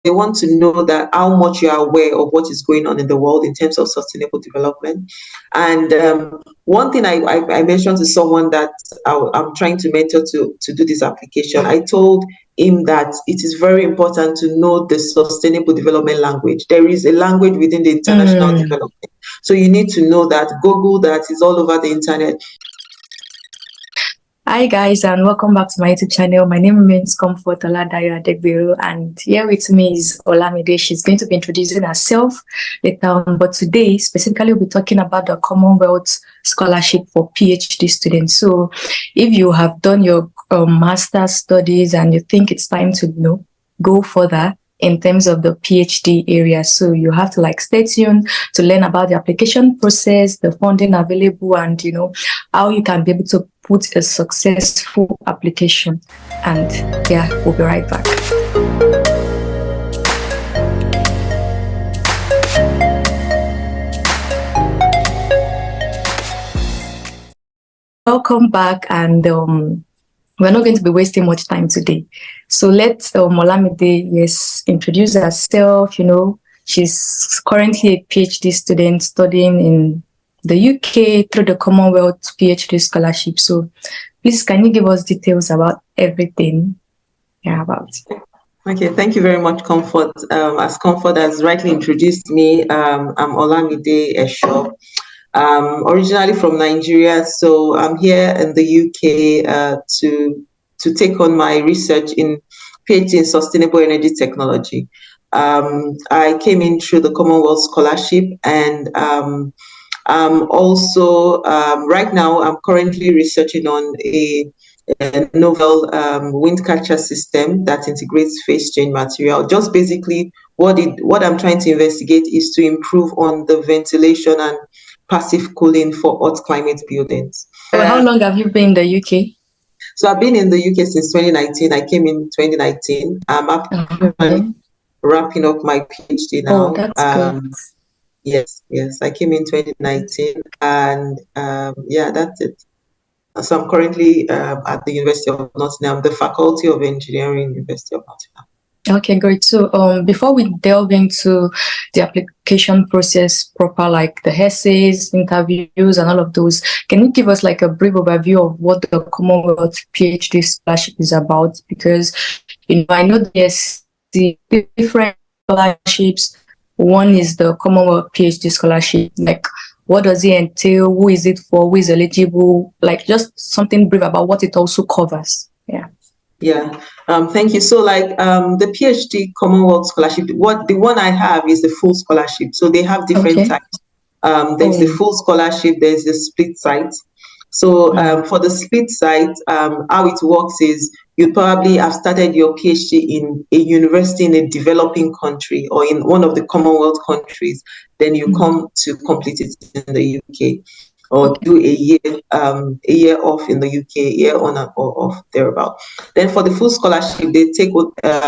they want to know that how much you are aware of what is going on in the world in terms of sustainable development. And one thing I mentioned to someone that I'm trying to mentor to do this application, I told him that it is very important to know the sustainable development language. There is a language within the international development. So you need to know that. Google that, is all over the internet. Hi guys, and welcome back to my YouTube channel. My name remains Comfort Oladayo Adegberu, and here with me is Olamide. She's going to be introducing herself later on, but today specifically we'll be talking about the Commonwealth Scholarship for PhD students. So if you have done your master's studies and you think it's time to go further in terms of the PhD area, so you have to stay tuned to learn about the application process, the funding available, and how you can be able to put a successful application. And yeah, we'll be right back. Welcome back, and we're not going to be wasting much time today. So let Olamide, introduce herself. She's currently a PhD student studying in the UK through the Commonwealth PhD Scholarship. So please, can you give us details about everything about? Okay, thank you very much, Comfort. As Comfort has rightly introduced me, I'm Olamide Esho. Originally from Nigeria, so I'm here in the UK to take on my research in PhD in sustainable energy technology. I came in through the Commonwealth Scholarship, and also right now I'm currently researching on a novel wind catcher system that integrates phase change material. Just basically what I'm trying to investigate is to improve on the ventilation and passive cooling for hot climate buildings. How long have you been in the UK? So I've been in the UK since 2019. I came in 2019. I'm wrapping up my PhD now. Oh, that's good. Yes, I came in 2019, and that's it. So I'm currently at the University of Nottingham, the Faculty of Engineering, University of Nottingham. Okay, great. So before we delve into the application process proper, like the essays, interviews, and all of those, can you give us a brief overview of what the Commonwealth PhD Scholarship is about? Because I know there's the different scholarships. One is the Commonwealth PhD Scholarship. What does it entail? Who is it for? Who is eligible? Just something brief about what it also covers. Yeah. Thank you. So the PhD Commonwealth Scholarship, the one I have is the full scholarship. So they have different types. There's the full scholarship, there's the split site. So for the split site, how it works is you probably have started your PhD in a university in a developing country or in one of the Commonwealth countries, then you come to complete it in the UK. Or do a year off in the UK, a year on or off thereabout. Then for the full scholarship, they take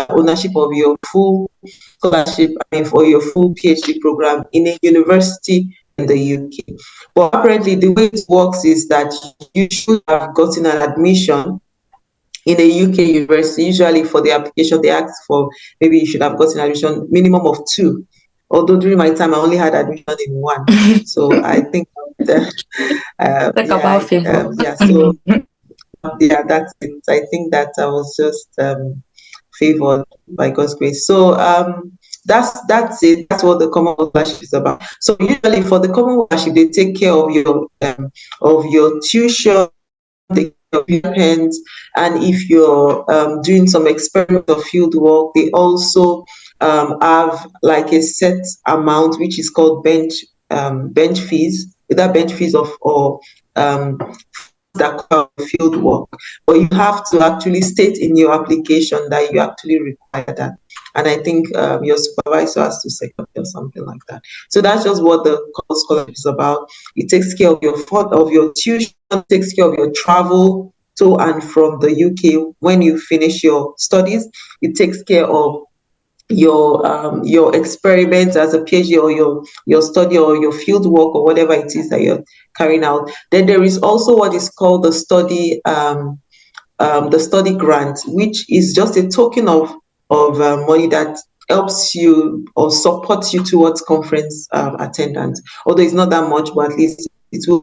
ownership of your full scholarship, for your full PhD program in a university in the UK. But apparently the way it works is that you should have gotten an admission in a UK university. Usually for the application, they ask for maybe you should have gotten an admission minimum of 2. Although during my time, I only had admission in 1. So I think about favor. So that's it. I think that I was just favored by God's grace. So that's it. That's what the Commonwealth Scholarship is about. So usually for the Commonwealth Scholarship, they take care of your tuition, your pens, and if you're doing some experimental field work, they also have a set amount which is called bench fees, either bench fees or that cover field work. But you have to actually state in your application that you actually require that. And I think your supervisor has to second or something like that. So that's just what the scholarship is about. It takes care of your tuition, takes care of your travel to and from the UK when you finish your studies. It takes care of your experiments as a PhD or your study or your field work or whatever it is that you're carrying out. Then there is also what is called the study grant, which is just a token of money that helps you or supports you towards conference attendance. Although it's not that much, but at least it will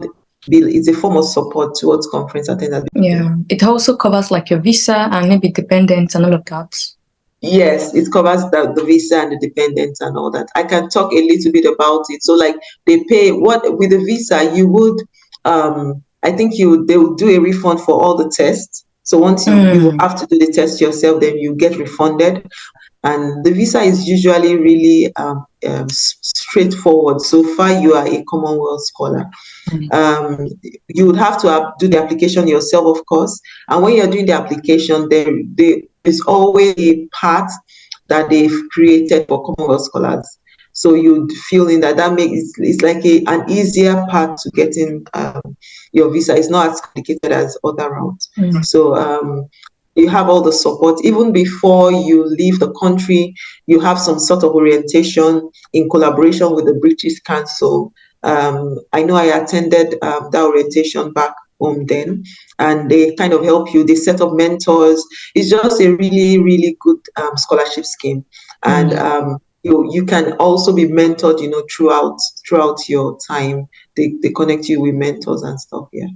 be, it's a form of support towards conference attendance. Yeah. It also covers like your visa and maybe dependents and all of that. Yes, it covers the visa and the dependents and all that. I can talk a little bit about it. So like they pay what with the visa you would I think they will do a refund for all the tests. So once you have to do the test yourself, then you get refunded. And the visa is usually really straightforward. So far, you are a Commonwealth scholar. You would have to do the application yourself, of course. And when you're doing the application, there is always a part that they've created for Commonwealth scholars. So you'd feel in that makes it's like an easier path to getting your visa. It's not as complicated as other routes. So you have all the support. Even before you leave the country, you have some sort of orientation in collaboration with the British Council. I know I attended that orientation back home then, and they kind of help you. They set up mentors. It's just a really, really good scholarship scheme. And you can also be mentored, throughout your time. They connect you with mentors and stuff. Yeah.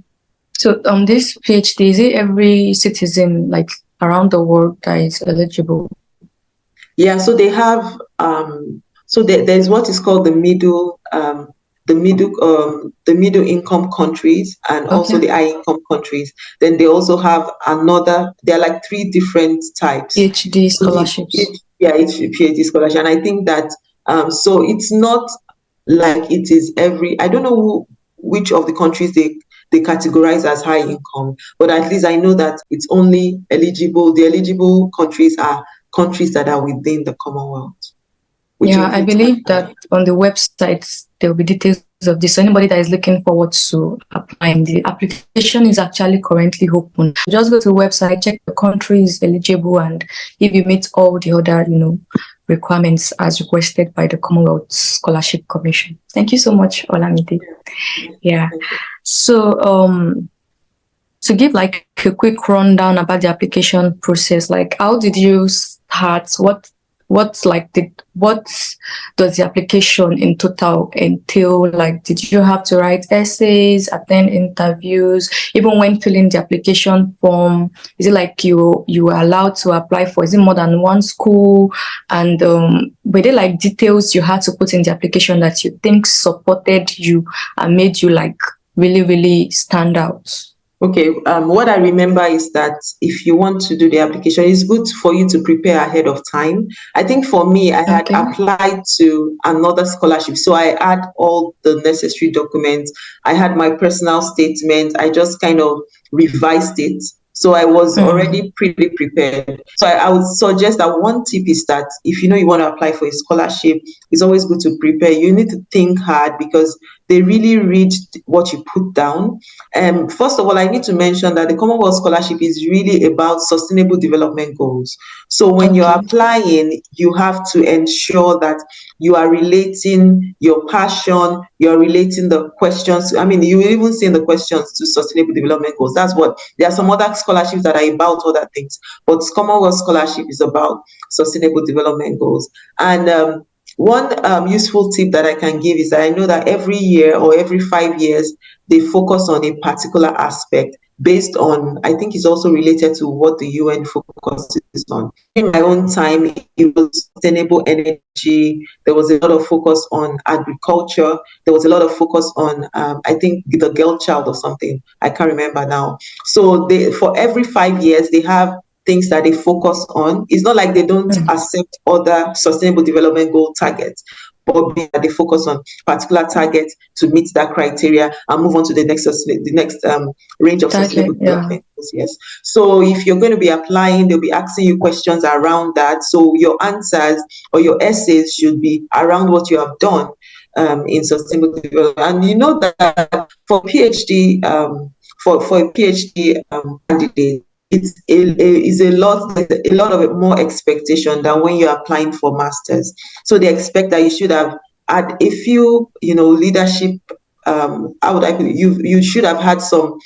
So this PhD, is it every citizen like around the world that is eligible? Yeah, so they have there's what is called the middle income countries and also the high income countries. Then they also have there are like 3 different types. PhD scholarships. It's PhD scholarship. And I think that so it's not like it is I don't know which of the countries they categorize as high income, but at least I know that it's only the eligible countries are countries that are within the Commonwealth. Yeah, I believe that on the website there will be details of this. So anybody that is looking forward to applying, the application is actually currently open. Just go to the website, check the countries eligible, and if you meet all the other, requirements as requested by the Commonwealth Scholarship Commission. Thank you so much, Olamide. Yeah. So to give like a quick rundown about the application process, like how did you start? What does the application in total entail? Like, did you have to write essays, attend interviews, even when filling the application form? Is it like you were allowed to apply for, is it more than one school? And were there like details you had to put in the application that you think supported you and made you like really, really stand out? Okay, what I remember is that if you want to do the application, it's good for you to prepare ahead of time. I think for me, I had applied to another scholarship. So I had all the necessary documents. I had my personal statement. I just kind of revised it. So I was already pretty prepared. So I would suggest that one tip is that if you want to apply for a scholarship, it's always good to prepare. You need to think hard because they really read what you put down. First of all, I need to mention that the Commonwealth Scholarship is really about sustainable development goals. So when you're applying, you have to ensure that you are relating your passion, you're relating the questions. I mean, you will even see in the questions to sustainable development goals. There are some other scholarships that are about other things, but Commonwealth Scholarship is about sustainable development goals. And one useful tip that I can give is that I know that every year or every 5 years, they focus on a particular aspect based on, I think it's also related to what the UN focuses on. In my own time, it was sustainable energy. There was a lot of focus on agriculture. There was a lot of focus on, I think, the girl child or something. I can't remember now. So for every 5 years, they have things that they focus on. It's not like they don't accept other sustainable development goal targets, but they focus on particular targets to meet that criteria and move on to the next range of sustainable development goals. Yes. So if you're going to be applying, they'll be asking you questions around that. So your answers or your essays should be around what you have done in sustainable development. And you know that for PhD, for a PhD candidate, it's a lot of more expectation than when you're applying for masters. So they expect that you should have had a few, leadership. How would I put it? You should have had some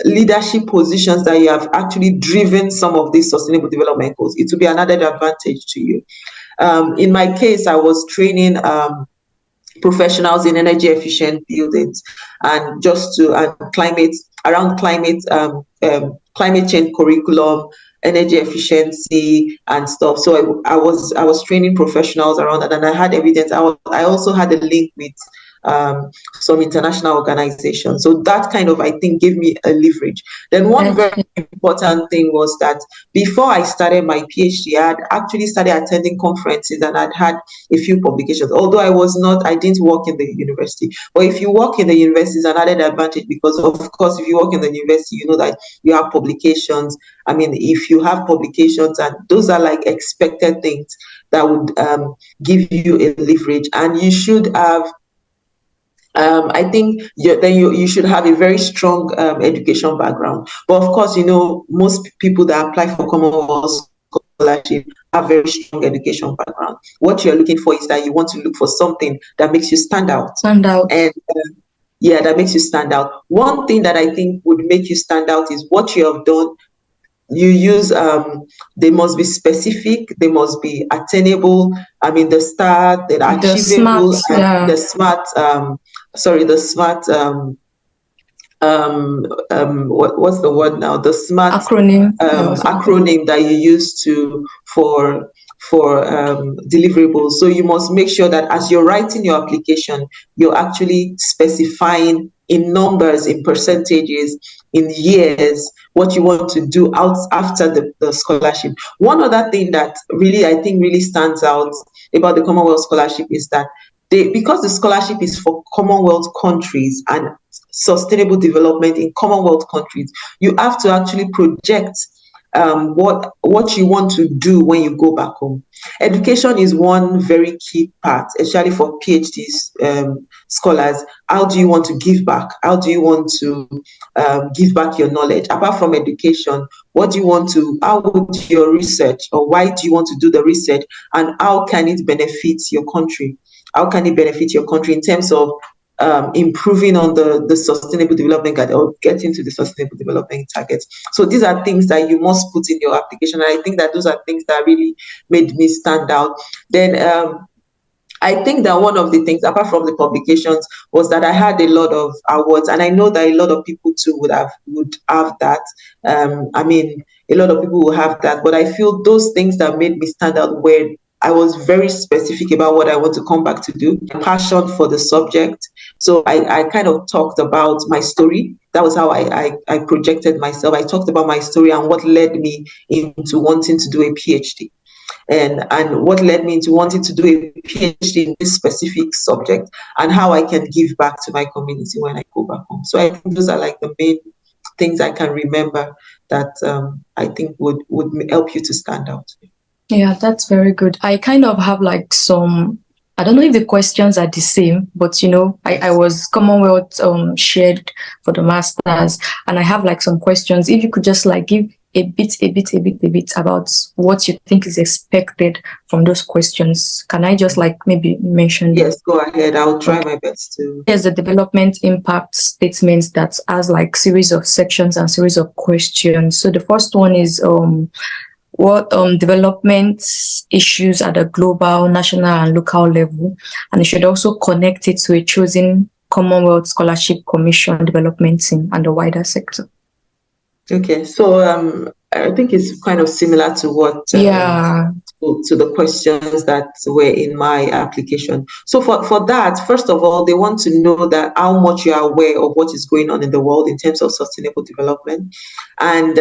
leadership positions that you have actually driven some of these sustainable development goals. It will be an added advantage to you. In my case, I was training professionals in energy efficient buildings and just to climate around climate change curriculum, energy efficiency and stuff. So I was training professionals around that, and I had evidence. I also had a link with some international organizations. So that kind of, I think, gave me a leverage. Then one very important thing was that before I started my PhD, I had actually started attending conferences and I'd had a few publications. Although I didn't work in the university. But if you work in the university, it's an added advantage because, of course, if you work in the university, you know that you have publications. I mean, if you have publications, and those are like expected things that would give you a leverage, and you should have I think you should have a very strong education background. But of course, you know, most people that apply for Commonwealth Scholarship have very strong education background. What you're looking for is that you want to look for something that makes you stand out. Stand out. And yeah, that makes you stand out. One thing that I think would make you stand out is what you have done. You use they must be specific, they must be attainable. I mean, the STAR, the achievable, smart, and yeah. the smart the smart what's the word now, the smart acronym acronym that you use for deliverables. So you must make sure that as you're writing your application, you're actually specifying in numbers, in percentages, in years, what you want to do out after the scholarship. One other thing that really, I think, really stands out about the Commonwealth Scholarship is that because the scholarship is for Commonwealth countries and sustainable development in Commonwealth countries, you have to actually project what you want to do when you go back home. Education is one very key part, especially for PhD scholars. How do you want to give back? How do you want to give back your knowledge? Apart from education, how would your research, or why do you want to do the research, and how can it benefit your country? How can it benefit your country in terms of improving on the sustainable development or getting to the sustainable development targets? So these are things that you must put in your application. And I think that those are things that really made me stand out. Then I think that one of the things, apart from the publications, was that I had a lot of awards, and I know that a lot of people too would have that. I mean, a lot of people will have that, but I feel those things that made me stand out were I was very specific about what I want to come back to do, passion for the subject. So I kind of talked about my story. That was how I projected myself. I talked about my story and what led me into wanting to do a PhD. And what led me into wanting to do a PhD in this specific subject, and how I can give back to my community when I go back home. So I think those are like the main things I can remember that I think would help you to stand out. Yeah, that's very good. I kind of have like I don't know if the questions are the same, but you know, I was Commonwealth shared for the masters, and I have like some questions. If you could just like give a bit about what you think is expected from those questions. Can I just like maybe mention? Yes, go ahead. I'll try my best to. There's a development impact statement that has like series of sections and series of questions. So the first one is what development issues at a global, national, and local level, and it should also connect it to a chosen Commonwealth Scholarship Commission development team and the wider sector. Okay, so I think it's kind of similar to what to the questions that were in my application. So for that, first of all, they want to know that how much you are aware of what is going on in the world in terms of sustainable development. And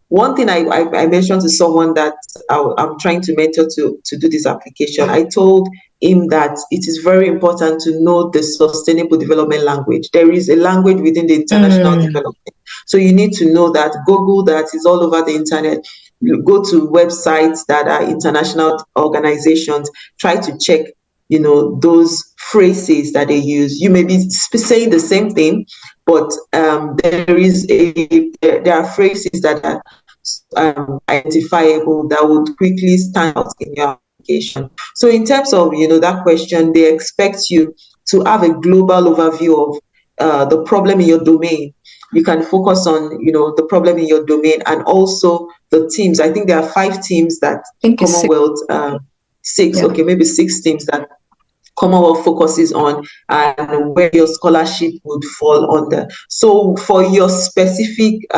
one thing I mentioned to someone that I'm trying to mentor to do this application, I told him that it is very important to know the sustainable development language. There is a language within the international development. So you need to know that. Google that, is all over the internet. You go to websites that are international organizations, try to check, you know, those phrases that they use. You may be saying the same thing, but there are phrases that are identifiable that would quickly stand out in your application. So in terms of, you know, that question, they expect you to have a global overview of the problem in your domain. You can focus on, you know, the problem in your domain, and also the teams. I think there are 5 teams that Commonwealth maybe 6 themes that Commonwealth focuses on and where your scholarship would fall under. So for your specific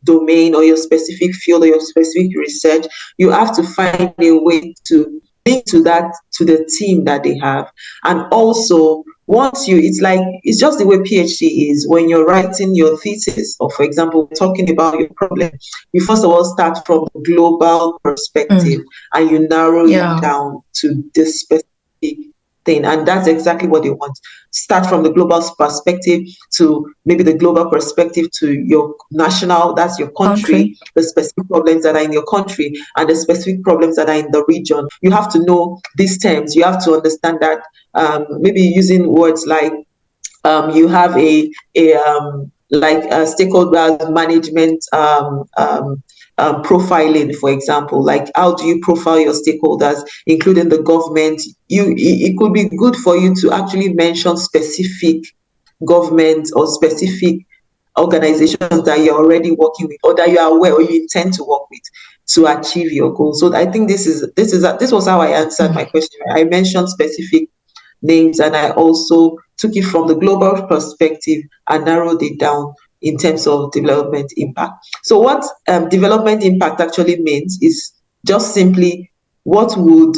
domain or your specific field or your specific research, you have to find a way to link to that, to the team that they have. And also, it's just the way PhD is. When you're writing your thesis, or for example, talking about your problem, you first of all start from a global perspective and you narrow it down to this specific thing, and that's exactly what they want. Start from the global perspective to maybe the global perspective to your national, that's your country, the specific problems that are in your country and the specific problems that are in the region. You have to know these terms. You have to understand that, maybe using words like you have a stakeholder management profiling, for example. Like, how do you profile your stakeholders, including the government? It could be good for you to actually mention specific government or specific organizations that you're already working with, or that you are aware or you intend to work with to achieve your goal. So I think this was how I answered my question. I mentioned specific names, and I also took it from the global perspective and narrowed it down in terms of development impact. So what development impact actually means is just simply how would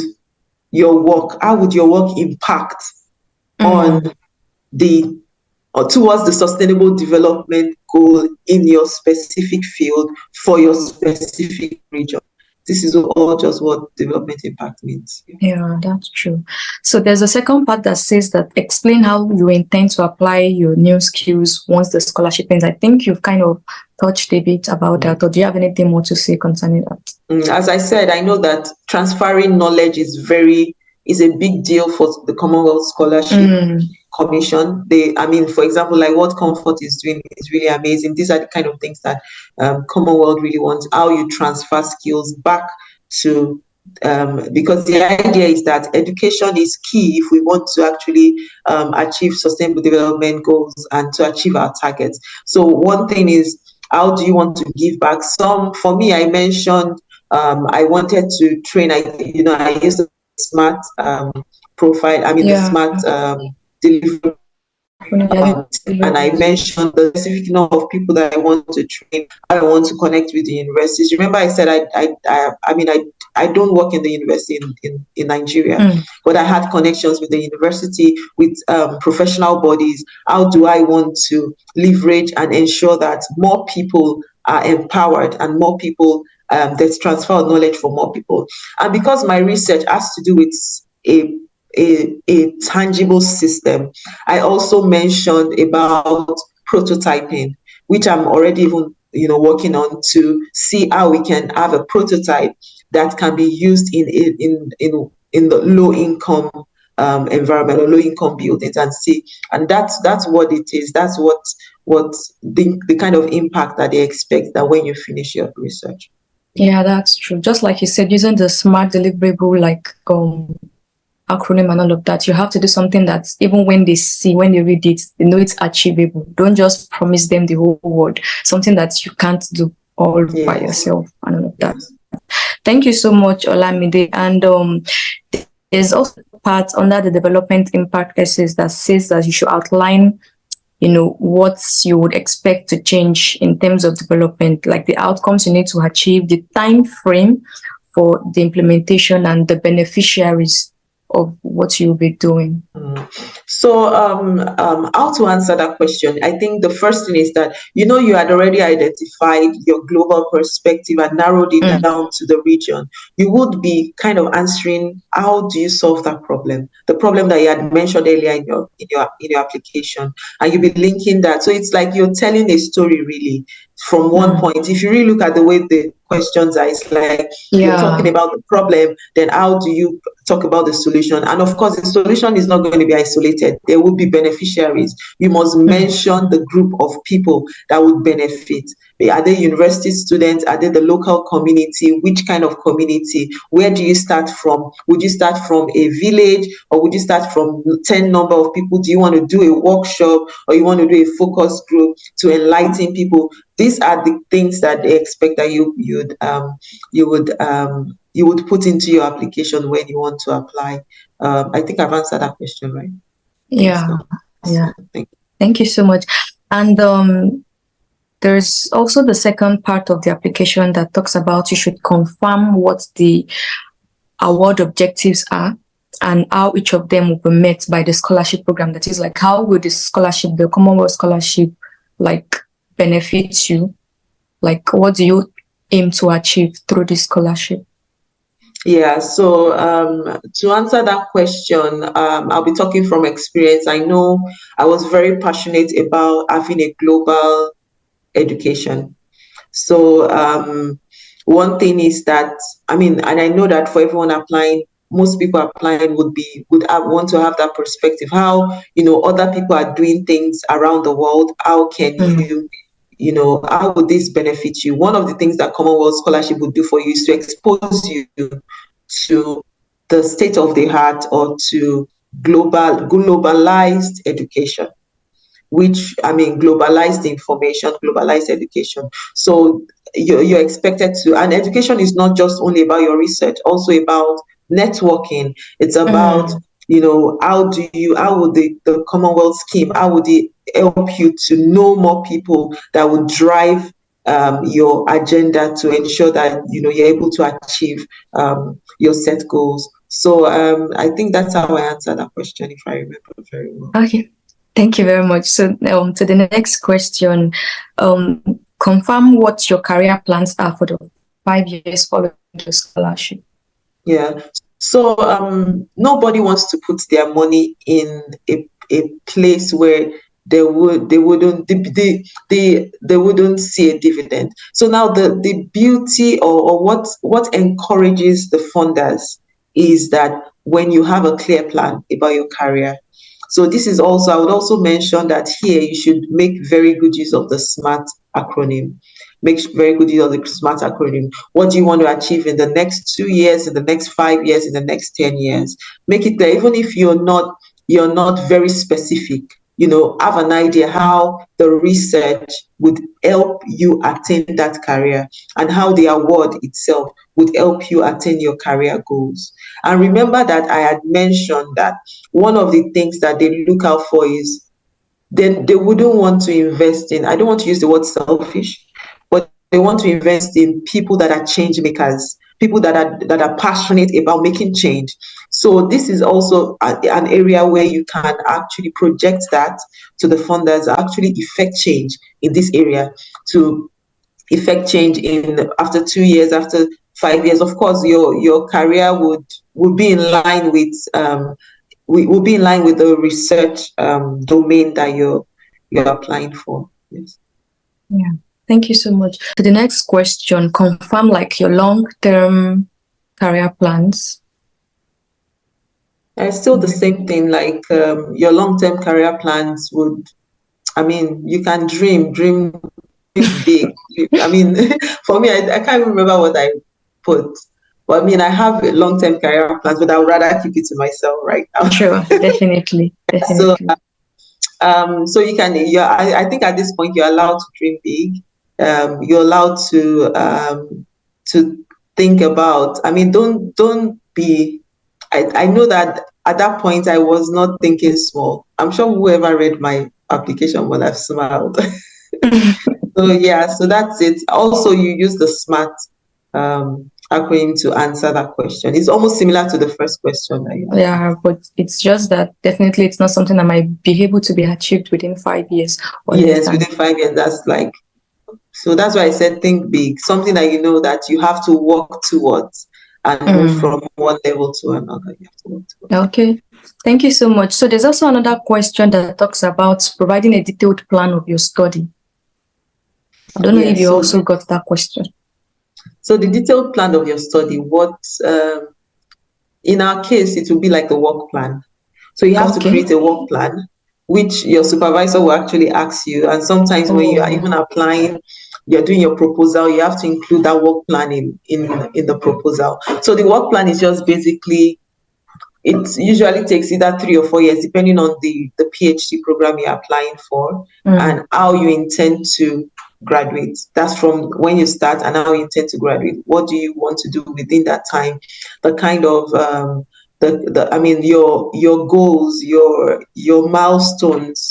your work impact on towards the sustainable development goal in your specific field for your specific region. This is all just what development impact means. Yeah, that's true. So there's a second part that says that explain how you intend to apply your new skills once the scholarship ends. I think you've kind of touched a bit about that, or do you have anything more to say concerning that? As I said, I know that transferring knowledge is a big deal for the Commonwealth Scholarship Commission. For example, like what Comfort is doing is really amazing. These are the kind of things that Commonwealth really wants, how you transfer skills back to, because the idea is that education is key if we want to actually achieve sustainable development goals and to achieve our targets. So one thing is, how do you want to give back? For me, I mentioned I wanted to train. I used the SMART profile. The SMART delivery. And I mentioned the specific number of people that I want to train. I want to connect with the universities. Remember, I said I don't work in the university in Nigeria, but I had connections with the university, with professional bodies. How do I want to leverage and ensure that more people are empowered and more people, there's transfer of knowledge for more people? And because my research has to do with a tangible system, I also mentioned about prototyping, which I'm already even working on, to see how we can have a prototype that can be used in the low income environment or low income buildings, and that's what it is. That's what the kind of impact that they expect that when you finish your research. Yeah, that's true. Just like you said, using the SMART deliverable acronym and all of that, you have to do something that even when they read it, they know it's achievable. Don't just promise them the whole world, something that you can't do all by yourself and all of that. Thank you so much, Olamide. And there's also a part under the development impact essays that says that you should outline what you would expect to change in terms of development, like the outcomes you need to achieve, the time frame for the implementation, and the beneficiaries of what you'll be doing. So how to answer that question? I think the first thing is that you had already identified your global perspective and narrowed it down to the region. You would be kind of answering, how do you solve that problem, the problem that you had mentioned earlier in your application, and you'll be linking that. So it's like you're telling a story really from one point. If you really look at the way the questions are, it's like you're talking about the problem, then how do you talk about the solution? And of course, the solution is not going to be isolated. There will be beneficiaries. You must mention the group of people that would benefit. Are they university students? Are they the local community? Which kind of community? Where do you start from? Would you start from a village, or would you start from 10 number of people? Do you want to do a workshop, or you want to do a focus group to enlighten people? These are the things that they expect that you would you would put into your application when you want to apply. I think I've answered that question, right? Yeah. So, Yeah. thank Thank you so much. And there's also the second part of the application that talks about you should confirm what the award objectives are and how each of them will be met by the scholarship program. That is, like, how will the scholarship, the Commonwealth scholarship, like, benefit you? Like, what do you aim to achieve through this scholarship? Yeah, so to answer that question, I'll be talking from experience. I know I was very passionate about having a global education. So one thing is that, I mean, and I know that for everyone applying, most people applying want to have that perspective. How, other people are doing things around the world. How can how would this benefit you? One of the things that Commonwealth Scholarship would do for you is to expose you to the state of the art, or to globalized education, which, I mean, globalized information, globalized education. So you're expected to, and education is not just only about your research, also about networking. It's about, how would the Commonwealth scheme, how would it help you to know more people that would drive your agenda to ensure that, you're able to achieve your set goals. So I think that's how I answer that question, if I remember very well. Okay. Thank you very much. So to the next question, confirm what your career plans are for the 5 years following the scholarship. Yeah. So nobody wants to put their money in a place where they wouldn't see a dividend. So now the beauty, or what encourages the funders is that when you have a clear plan about your career. So this is also, I would also mention that here you should make very good use of the SMART acronym. Make very good use of the SMART acronym. What do you want to achieve in the next 2 years, in the next 5 years, in the next 10 years? Make it there, even if you're not very specific. Have an idea how the research would help you attain that career, and how the award itself would help you attain your career goals. And remember that I had mentioned that one of the things that they look out for is, then they wouldn't want to invest in, I don't want to use the word selfish, but they want to invest in people that are change makers, people that are passionate about making change. So this is also an area where you can actually project that to the funders, actually effect change in this area, to effect change in after 2 years, after 5 years. Of course, your career would be in line with will be in line with the research domain that you're applying for. Yes. Yeah. Thank you so much. For the next question, confirm like your long-term career plans. It's still the same thing, like your long-term career plans would, I mean, you can dream big. I mean, for me, I can't remember what I put. But I mean, I have long-term career plans, but I would rather keep it to myself right now. Sure, definitely. So so you can, I think at this point you're allowed to dream big. You're allowed to think about, I mean, don't be, I know that at that point I was not thinking small. I'm sure whoever read my application would have smiled. So yeah, so that's it. Also, you use the SMART acronym to answer that question. It's almost similar to the first question that you asked. Yeah, but it's just that definitely it's not something that might be able to be achieved within 5 years. Yes, within 5 years. That's like, so that's why I said think big. Something that you know that you have to work towards, and move from one level to another. You have to work towards. Okay. Thank you so much. So there's also another question that talks about providing a detailed plan of your study. I don't know if you also got that question. So the detailed plan of your study, in our case, it will be like a work plan. So you have to create a work plan, which your supervisor will actually ask you. And sometimes when you are even applying, you're doing your proposal, you have to include that work plan in the proposal. So the work plan is just basically, it usually takes either 3 or 4 years, depending on the PhD program you're applying for, and how you intend to graduate. That's from when you start and how you intend to graduate. What do you want to do within that time? The kind of your goals, your milestones.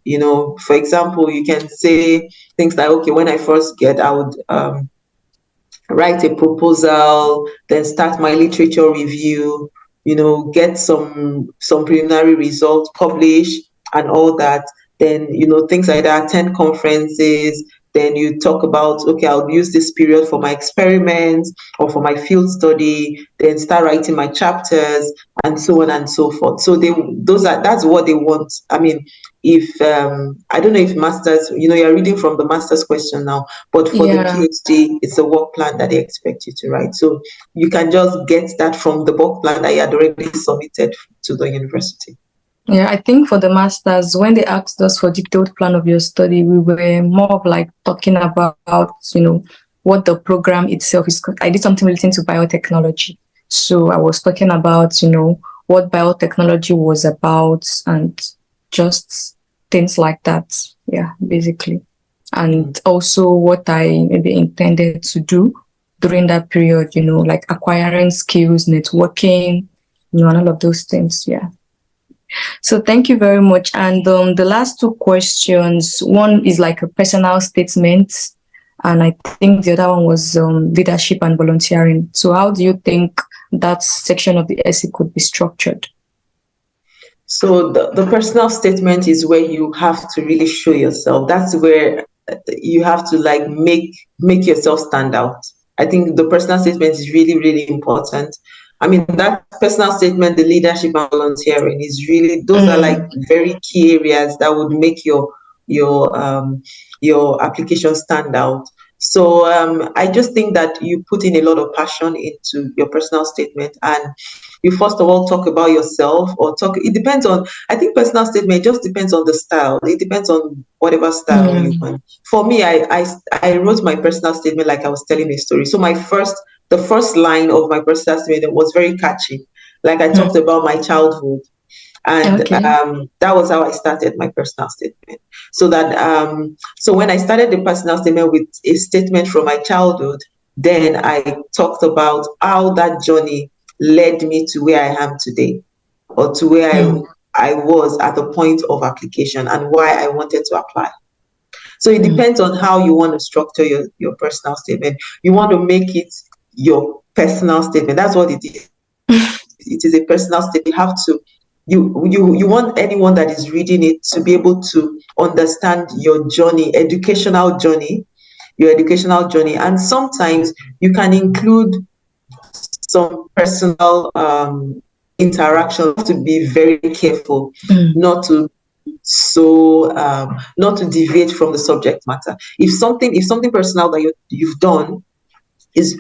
For example, you can say things like, okay, when I first get, I would write a proposal, then start my literature review, get some preliminary results, publish and all that. Then, things like that, attend conferences. Then you talk about, okay, I'll use this period for my experiments or for my field study, then start writing my chapters and so on and so forth. So that's what they want. I mean, if I don't know if masters, you're reading from the master's question now, but for the Yeah. PhD, it's a work plan that they expect you to write. So you can just get that from the work plan that you had already submitted to the university. Yeah, I think for the masters, when they asked us for detailed plan of your study, we were more of like talking about, what the program itself is. I did something relating to biotechnology. So I was talking about, what biotechnology was about and just things like that. Yeah, basically. And also what I maybe intended to do during that period, like acquiring skills, networking, and all of those things. Yeah. So thank you very much. And the last two questions, one is like a personal statement, and I think the other one was leadership and volunteering. So how do you think that section of the essay could be structured? So the personal statement is where you have to really show yourself. That's where you have to like make yourself stand out. I think the personal statement is really, really important. I mean, that personal statement, the leadership and volunteering is really, those are like very key areas that would make your application stand out. So I just think that you put in a lot of passion into your personal statement, and you first of all talk about yourself, it depends on, I think personal statement just depends on the style. It depends on whatever style you want. For me, I wrote my personal statement like I was telling a story. So the first line of my personal statement was very catchy. Like I talked about my childhood. And that was how I started my personal statement. So when I started the personal statement with a statement from my childhood, then I talked about how that journey led me to where I am today, or to where I was at the point of application, and why I wanted to apply. So it depends on how you want to structure your personal statement. You want to make it your personal statement. That's what it is. It is a personal statement. You have to, you want anyone that is reading it to be able to understand your journey, your educational journey. And sometimes you can include some personal interaction. You have to be very careful not to deviate from the subject matter. If something personal that you've done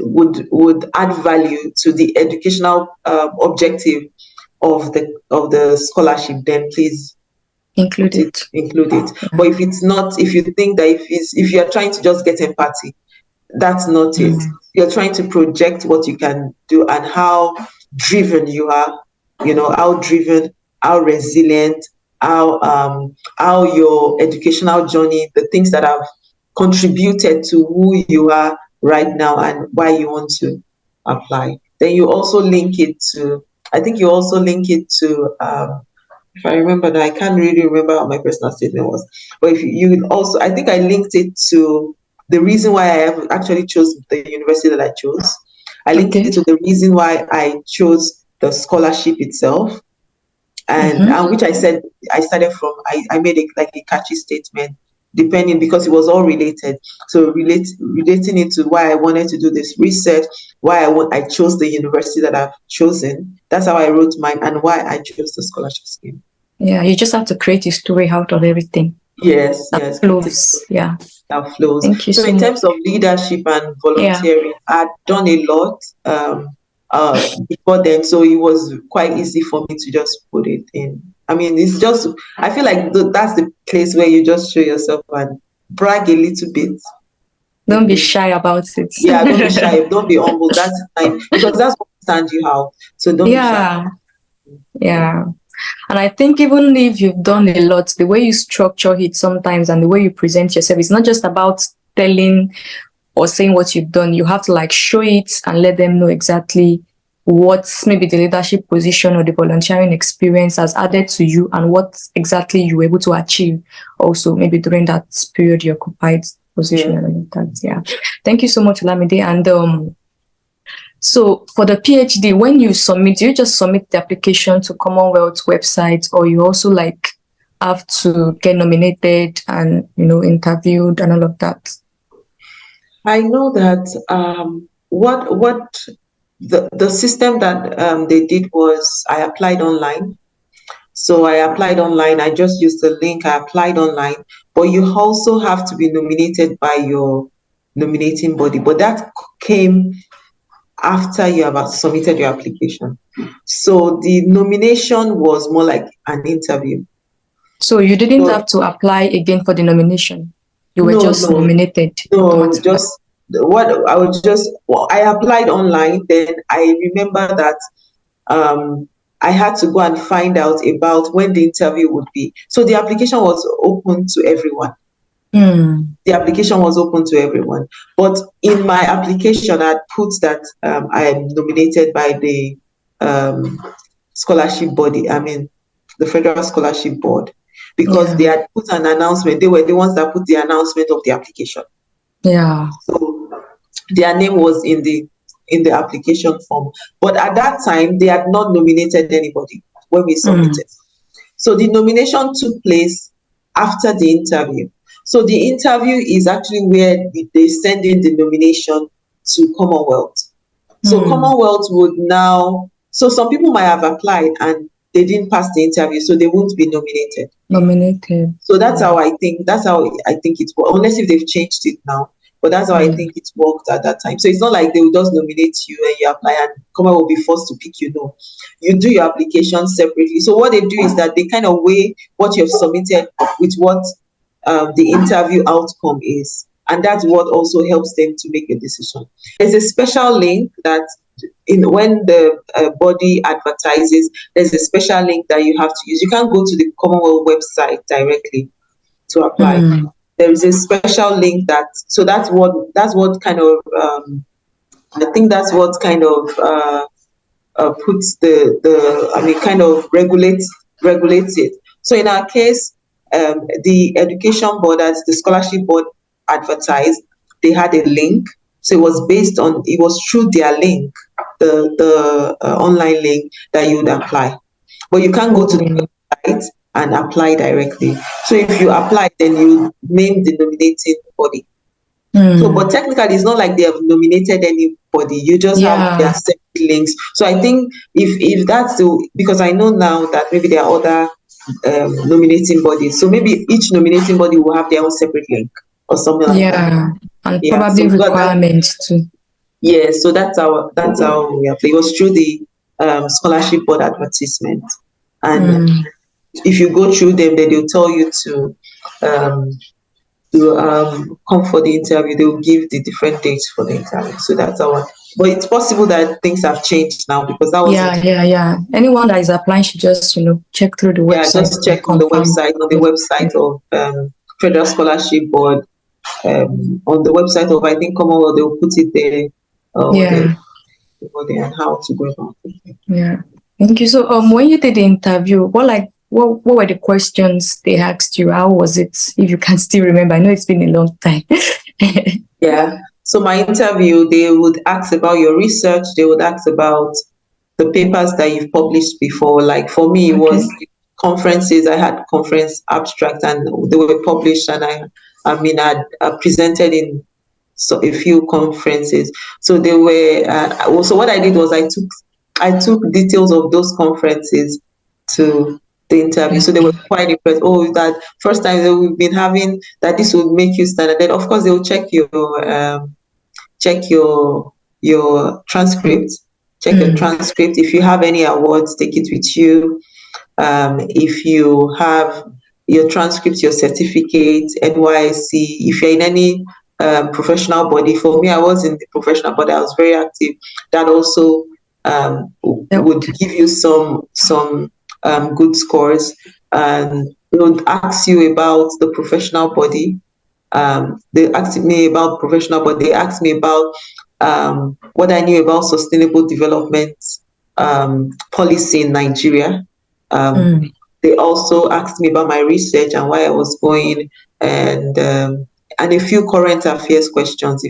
would add value to the educational objective of the scholarship, then please include it. But if it's not, if you think that if you're trying to just get empathy, that's not it. You're trying to project what you can do and how driven you are, how driven, how resilient, how your educational journey, the things that have contributed to who you are right now and why you want to apply. Then you also link it to, if I remember now, I can't really remember how my personal statement was, but if you also, I think I linked it to the reason why I have actually chose the university that I chose. I linked it to the reason why I chose the scholarship itself, and which I said I started from. I made it like a catchy statement, depending, because it was all related. So relating it to why I wanted to do this research, why I chose the university that I've chosen. That's how I wrote mine, and why I chose the scholarship scheme. Yeah, you just have to create a story out of everything. Yes. Flows. Yeah. That flows. Thank you so in terms of leadership and volunteering, I'd done a lot before then, so it was quite easy for me to just put it in. I mean, it's just, I feel like that's the place where you just show yourself and brag a little bit. Don't be shy about it. Yeah, don't be shy. Don't be humble. That's time, because that's what stands you out. So don't be shy. Yeah. And I think even if you've done a lot, the way you structure it sometimes and the way you present yourself, it's not just about telling or saying what you've done. You have to like show it and let them know exactly what maybe the leadership position or the volunteering experience has added to you and what exactly you were able to achieve also maybe during that period you occupied position and all that. Yeah. Thank you so much, Olamide. And so for the PhD, when you submit, do you just submit the application to Commonwealth website, or you also like have to get nominated and interviewed and all of that? I know that what the system that they did was I applied online. So I applied online. I just used the link. I applied online, but you also have to be nominated by your nominating body. But that came after you have submitted your application. So the nomination was more like an interview. So you didn't have to apply again for the nomination. You were just nominated. No, just I applied online. Then I remember that I had to go and find out about when the interview would be. So the application was open to everyone. The application was open to everyone. But in my application, I put that I am nominated by the scholarship body, the Federal Scholarship Board, because they had put an announcement. They were the ones that put the announcement of the application. Yeah. So their name was in the application form. But at that time, they had not nominated anybody when we submitted. So the nomination took place after the interview. So the interview is actually where they send in the nomination to Commonwealth. So Commonwealth would now, so some people might have applied and they didn't pass the interview, so they won't be nominated. So that's how I think it works, unless if they've changed it now. But that's how I think it worked at that time. So it's not like they will just nominate you and you apply and Commonwealth will be forced to pick you. No, you do your application separately. So what they do is that they kind of weigh what you have submitted with what the interview outcome is. And that's what also helps them to make a decision. There's a special link that when the body advertises, there's a special link that you have to use. You can't go to the Commonwealth website directly to apply. There is a special link that's what kind of I think that's what kind of puts kind of regulates it. So in our case, the education board, as the scholarship board advertised, they had a link. So it was through their link, the online link, that you would apply. But you can't go to the website and apply directly. So if you apply, then you name the nominating body. So, but technically, it's not like they have nominated anybody. You just have their separate links. So I think if that's because I know now that maybe there are other nominating bodies. So maybe each nominating body will have their own separate link or something like that. And probably requirements too. Yeah, so that's how we apply. It was through the scholarship board advertisement, and if you go through them, then they'll tell you to come for the interview. They will give the different dates for the interview. So that's our. But it's possible that things have changed now because that was Anyone that is applying should just check through the website. Just check on the website of Federal Scholarship Board. On the website of I think Commonwealth, they'll put it there. And how to go about it. Yeah. Thank you. So when you did the interview, what were the questions they asked you? How was it? If you can still remember, I know it's been a long time. Yeah. So my interview, they would ask about your research. They would ask about the papers that you've published before. Like for me, it was conferences. I had conference abstracts and they were published, and I presented in a few conferences. So they were. So what I did was I took details of those conferences to the interview. So they were quite impressed. Oh, that first time that we've been having that, this would make you stand. And then of course they will check your transcript. Check your transcript. If you have any awards, take it with you. If you have your transcripts, your certificates, NYSC, if you're in any professional body. For me, I was in the professional body. I was very active. That also would give you some good scores. And they would ask you about the professional body They asked me about professional, but they asked me about what I knew about sustainable development policy in Nigeria. They also asked me about my research and why I was going, and a few current affairs questions.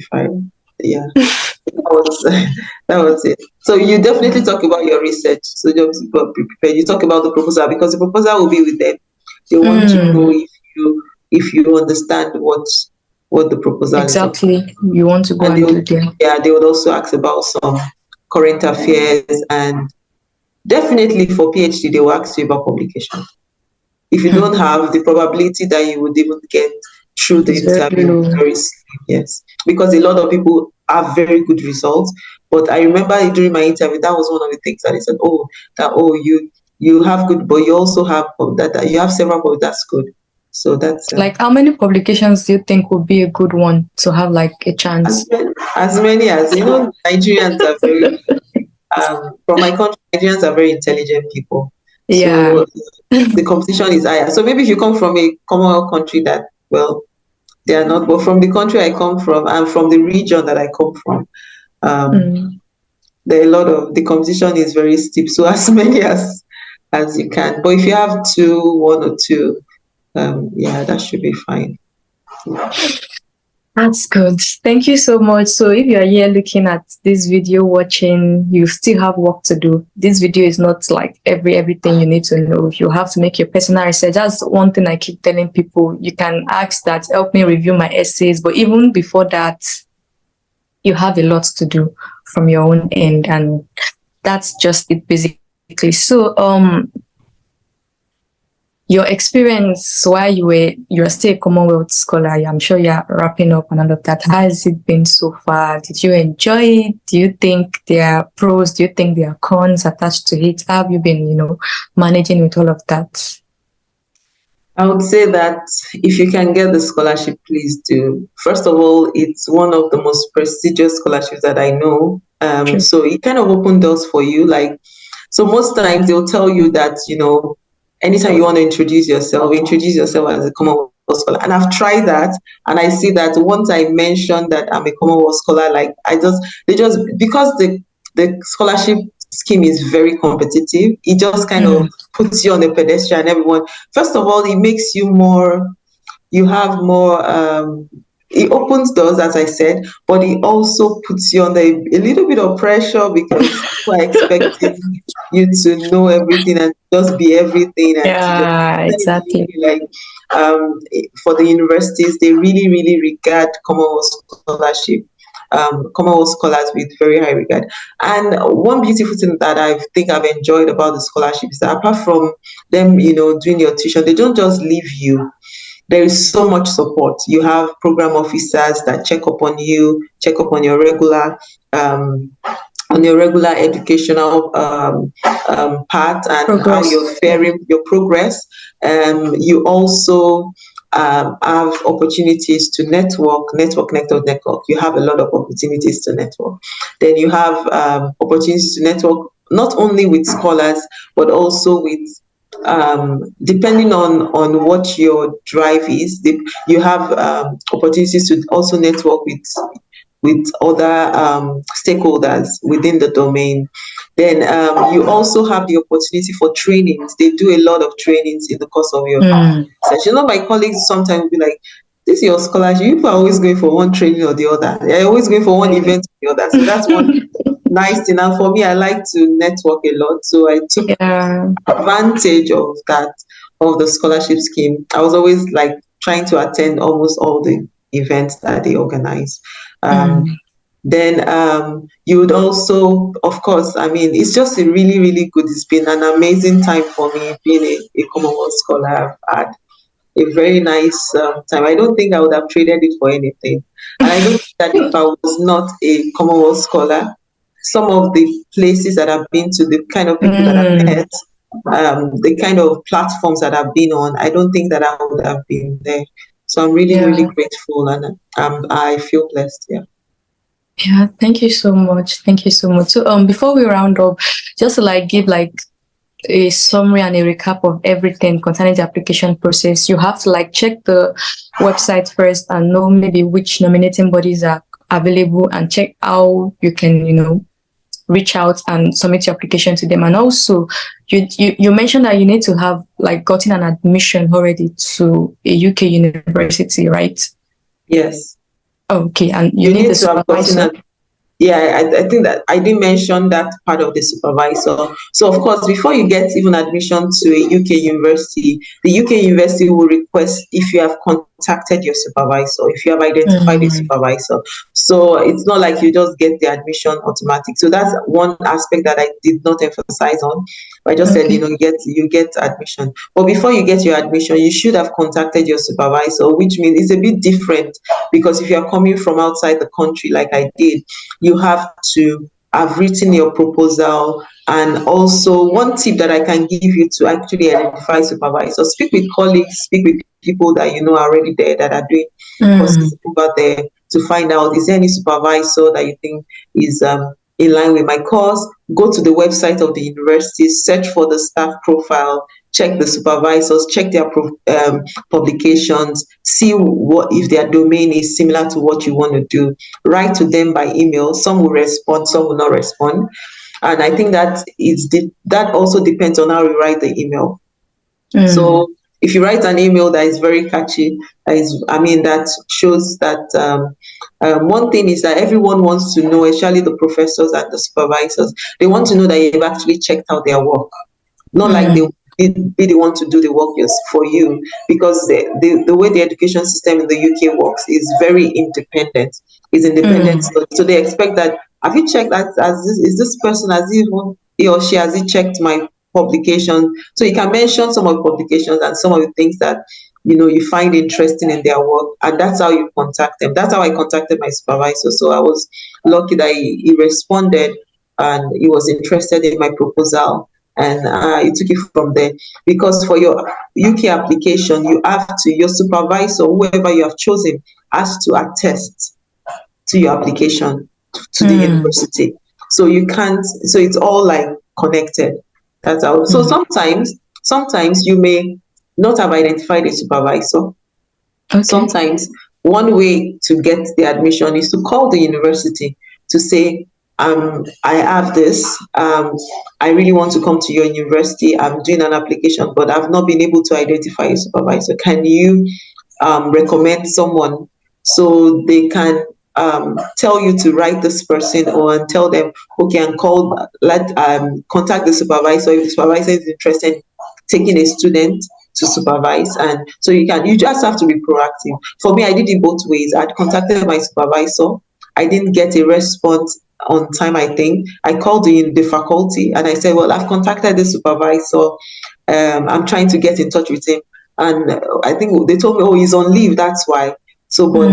Yeah, that was that was it. So you definitely talk about your research. So just be prepared. You talk about the proposal because the proposal will be with them. They want to know if you understand what the proposal is about. Exactly. You want to go And and do them. they would also ask about some current affairs, and definitely for PhD they will ask you about publication. If you don't have, the probability that you would even get through the It's very interview low. very slim, yes. Because a lot of people have very good results. But I remember during my interview, that was one of the things that they said, you have good, but you also have that you have several, but that's good. So that's Like, how many publications do you think would be a good one to have like a chance? as many as Nigerians are very from my country, Nigerians are very intelligent people. Yeah. So the competition is higher. So maybe if you come from a Commonwealth country that, well, they are not, but from the country I come from and from the region that I come from, there are a lot of the competition is very steep. So as many as you can. But if you have one or two, yeah, that should be fine. That's good. Thank you so much. So if you are here looking at this video, watching, you still have work to do. This video is not like everything you need to know. You have to make your personal research. That's one thing I keep telling people. You can ask that, help me review my essays. But even before that, you have a lot to do from your own end. And that's just it basically. So your experience while you're still a Commonwealth scholar, I'm sure you're wrapping up and all of that. How has it been so far? Did you enjoy it? Do you think there are pros? Do you think there are cons attached to it? How have you been, managing with all of that? I would say that if you can get the scholarship, please do. First of all, it's one of the most prestigious scholarships that I know. So it kind of opened doors for you. So most times they'll tell you that, anytime you want to introduce yourself as a Commonwealth scholar. And I've tried that, and I see that once I mention that I'm a Commonwealth scholar, because the scholarship scheme is very competitive, it just kind of puts you on a pedestal, and everyone. First of all, it makes you you have more. It opens doors, as I said, but it also puts you under a little bit of pressure because people are expecting you to know everything and just be everything. And Yeah, exactly. For the universities, they really, really regard Commonwealth scholarship, Commonwealth scholars with very high regard. And one beautiful thing that I think I've enjoyed about the scholarship is that apart from them, doing your tuition, they don't just leave you. There is so much support. You have program officers that check up on you, check up on your regular educational part and Progress. how you're faring, your progress. You also have opportunities to network. You have a lot of opportunities to network. Then you have opportunities to network not only with scholars, but also with depending on what your drive is, you have opportunities to also network with other stakeholders within the domain. Then you also have the opportunity for trainings. They do a lot of trainings in the course of your research. My colleagues sometimes be like, this is your scholarship. You are always going for one training or the other. They're always going for one event or the other. So that's one nice thing. And for me, I like to network a lot. So I took advantage of that, of the scholarship scheme. I was always trying to attend almost all the events that they organize. Then you would also, of course, it's just a really, really good, it's been an amazing time for me being a Commonwealth scholar. I've had a very nice time. I don't think I would have traded it for anything. And I don't think that if I was not a Commonwealth scholar, some of the places that I've been to, the kind of people that I've met, the kind of platforms that I've been on, I don't think that I would have been there. So I'm really, really grateful, and I feel blessed. Yeah. Yeah, thank you so much. Thank you so much. So before we round up, just to give a summary and a recap of everything concerning the application process. You have to like check the website first and know maybe which nominating bodies are available and check how you can, reach out and submit your application to them. And also, you mentioned that you need to have like gotten an admission already to a UK university, right? Yes. Okay, and you need need the to have gotten supervisor. I think that I didn't mention that part of the supervisor. So of course, before you get even admission to a UK university, the UK university will request if you have contacted your supervisor, if you have identified a supervisor. So it's not like you just get the admission automatic. So that's one aspect that I did not emphasize on. I just said, Okay. you get admission. But before you get your admission, you should have contacted your supervisor, which means it's a bit different because if you are coming from outside the country, like I did, you have to have written your proposal. And also, one tip that I can give you to actually identify supervisors: speak with colleagues, speak with people that you know are already there, that are doing courses over there, to find out, is there any supervisor that you think is in line with my course? Go to the website of the university, search for the staff profile, check the supervisors, check their publications, see what if their domain is similar to what you want to do. Write to them by email. Some will respond, some will not respond. And I think that also depends on how you write the email. So if you write an email that is very catchy, that shows that one thing is that everyone wants to know, especially the professors and the supervisors, they want to know that you've actually checked out their work. Not like they really want to do the work for you, because the way the education system in the UK works is very independent. It's independent, so they expect that, have you checked that? Is this person, he or she, has he checked my publication? So you can mention some of the publications and some of the things that you find interesting in their work, and that's how you contact them. That's how I contacted my supervisor. So I was lucky that he responded and he was interested in my proposal, and I took it from there. Because for your UK application, your supervisor, whoever you have chosen, has to attest to your application to the university. So you can't. So it's all like connected. That's how. So sometimes you may not have identified a supervisor. Okay. Sometimes one way to get the admission is to call the university to say, I have this. I really want to come to your university. I'm doing an application, but I've not been able to identify a supervisor. Can you recommend someone? So they can tell you to write this person, or tell them, okay, and contact the supervisor if the supervisor is interested in taking a student to supervise. And so you just have to be proactive. For me, I did it both ways. I'd contacted my supervisor. I didn't get a response on time. I think I called the faculty and I said, well, I've contacted the supervisor. I'm trying to get in touch with him, and I think they told me, oh, he's on leave, that's why. So but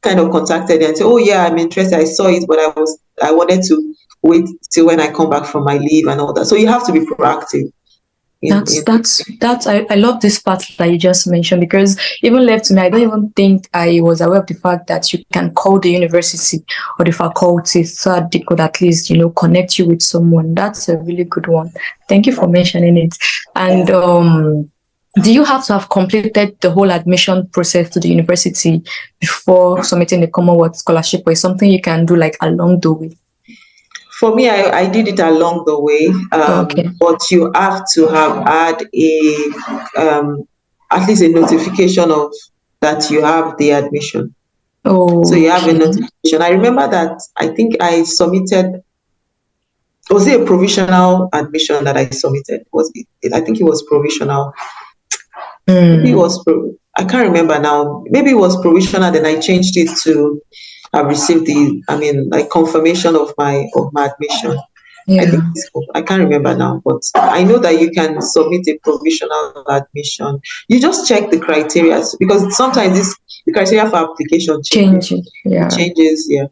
kind of contacted and said, oh yeah, I'm interested, I saw it, but I wanted to wait till when I come back from my leave and all that. So you have to be proactive. I love this part that you just mentioned, because even left to me, I don't even think I was aware of the fact that you can call the university or the faculty so that they could at least, connect you with someone. That's a really good one. Thank you for mentioning it. And do you have to have completed the whole admission process to the university before submitting the Commonwealth Scholarship, or is something you can do like along the way? For me, I did it along the way, but you have to have had at least a notification of that you have the admission. So you have a notification. I remember that I think I submitted. Was it a provisional admission that I submitted? I think it was provisional. Maybe it was. I can't remember now. Maybe it was provisional. Then I changed it to. I've received confirmation of my admission. Yeah. I can't remember now, but I know that you can submit a provisional admission. You just check the criteria, because sometimes the criteria for application changes. Yeah. Changes, yeah.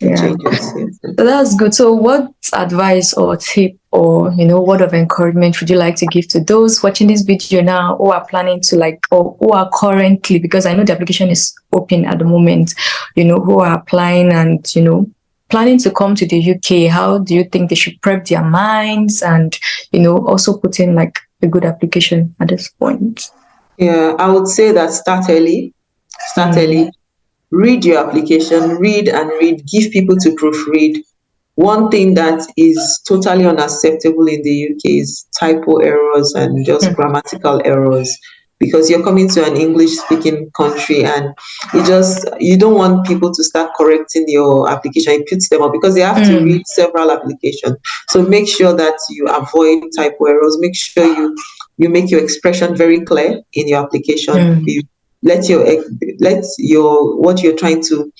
Changes, yeah. So that's good. So what advice or tip or word of encouragement would you like to give to those watching this video now, who are planning to or who are currently, because I know the application is open at the moment, who are applying and planning to come to the UK, how do you think they should prep their minds and, also put in like a good application at this point? Yeah, I would say that start early. Start early. Read your application, read and read, give people to proofread. One thing that is totally unacceptable in the UK is typo errors and just grammatical errors, because you're coming to an English speaking country and you don't want people to start correcting your application. It puts them up because they have to read several applications. So make sure that you avoid typo errors. Make sure you make your expression very clear in your application. You let your what you're trying to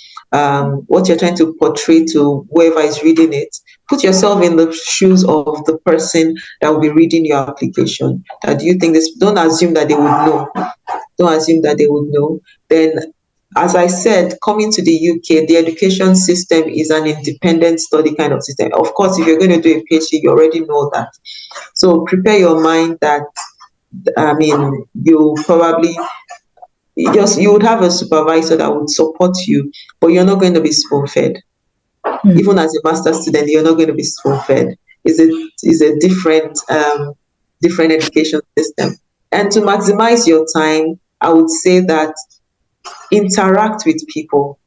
portray to whoever is reading it. Put yourself in the shoes of the person that will be reading your application. Do you think this? Don't assume that they would know. Don't assume that they would know. Then, as I said, coming to the UK, the education system is an independent study kind of system. Of course, if you're going to do a PhD, you already know that. So prepare your mind that, you probably you would have a supervisor that would support you, but you're not going to be spoon-fed. Even as a master's student, you're not going to be spoon-fed. It's a different education system. And to maximize your time, I would say that interact with people.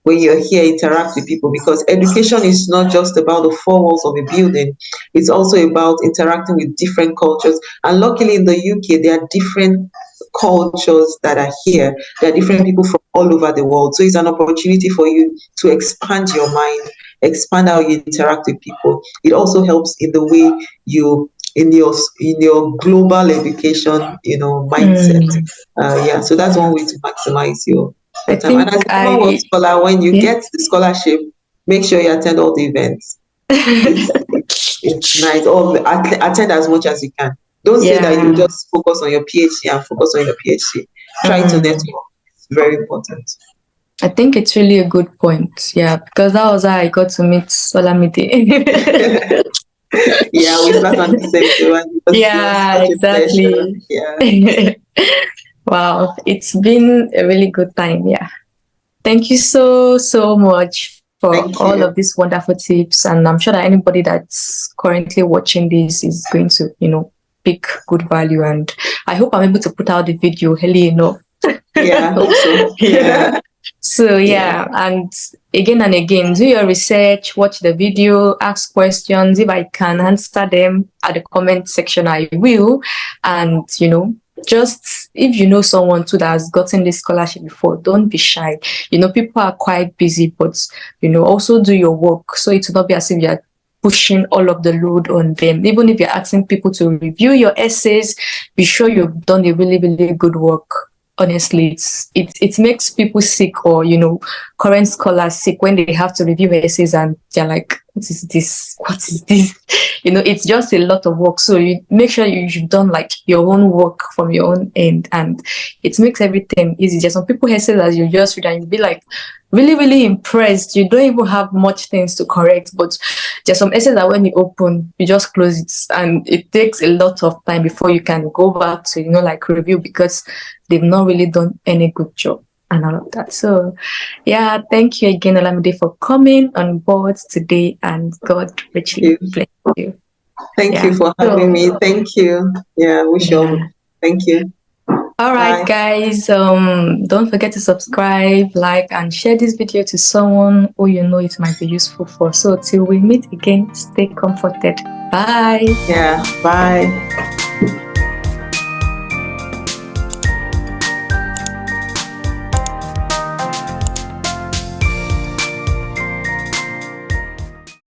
When you're here, interact with people, because education is not just about the four walls of a building. It's also about interacting with different cultures. And luckily in the UK, there are different cultures that are here. There are different people from all over the world. So it's an opportunity for you to expand your mind, expand how you interact with people. It also helps in the way in your global education, mindset. So that's one way to maximize your time. And as a Commonwealth scholar, when you get the scholarship, make sure you attend all the events. It's nice. Or attend as much as you can. Don't say that you just focus on your PhD and focus on your PhD. Try to network. It's very important. I think it's really a good point. Yeah, because that was how I got to meet Olamide. Yeah, we sat on the same one. Yeah, exactly. Yeah. Wow, it's been a really good time. Yeah. Thank you so much for all of these wonderful tips. And I'm sure that anybody that's currently watching this is going to, pick good value. And I hope I'm able to put out the video early enough. Yeah, I hope so. Yeah. So and again and again, do your research, watch the video, ask questions. If I can answer them at the comment section, I will. And just if you know someone too that has gotten this scholarship before, don't be shy. People are quite busy, but also do your work, so it will not be as if you're pushing all of the load on them. Even if you're asking people to review your essays, be sure you've done a really, really good work. Honestly, it makes people sick, or current scholars sick, when they have to review essays and they're like, what is this? It's just a lot of work. So you make sure you've done like your own work from your own end, and it makes everything easy. There's some people essays as you just read and you'll be like really, really impressed. You don't even have much things to correct, but there's some essays that when you open, you just close it, and it takes a lot of time before you can go back to review, because they've not really done any good job and all of that. So thank you again, Olamide, for coming on board today, and God richly bless you. Thank you for having me. Thank you. Wish you all. Thank you. All right, guys, don't forget to subscribe, like, and share this video to someone who it might be useful for. So till we meet again, stay comforted. Bye. Bye.